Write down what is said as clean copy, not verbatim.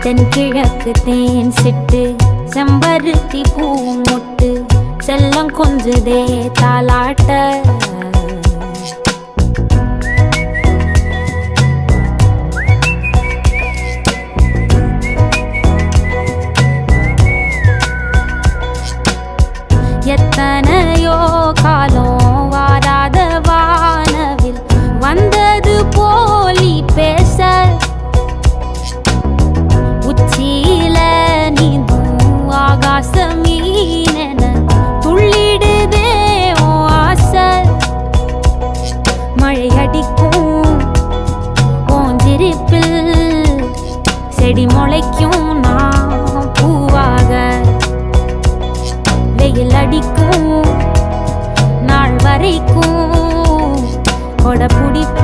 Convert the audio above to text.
தென்கிழக்கு தேன் சிட்டு செம்பருத்தி பூ முட்டு செல்லம் கொஞ்சுதே தாலாட்ட எத்தனையோ காலம் வாராத வானவில் வந்தது போலி பேச உச்சியில நீந்தும் ஆகாச மீனென துள்ளிடுதே உன் ஆசை மழை அடிக்கும் ஓஞ்சிருப்பில் செடி முளைக்கும் நான் பூவாக வெயில் அடிக்கும் நாள் வரைக்கும் கொடை பிடிப்ப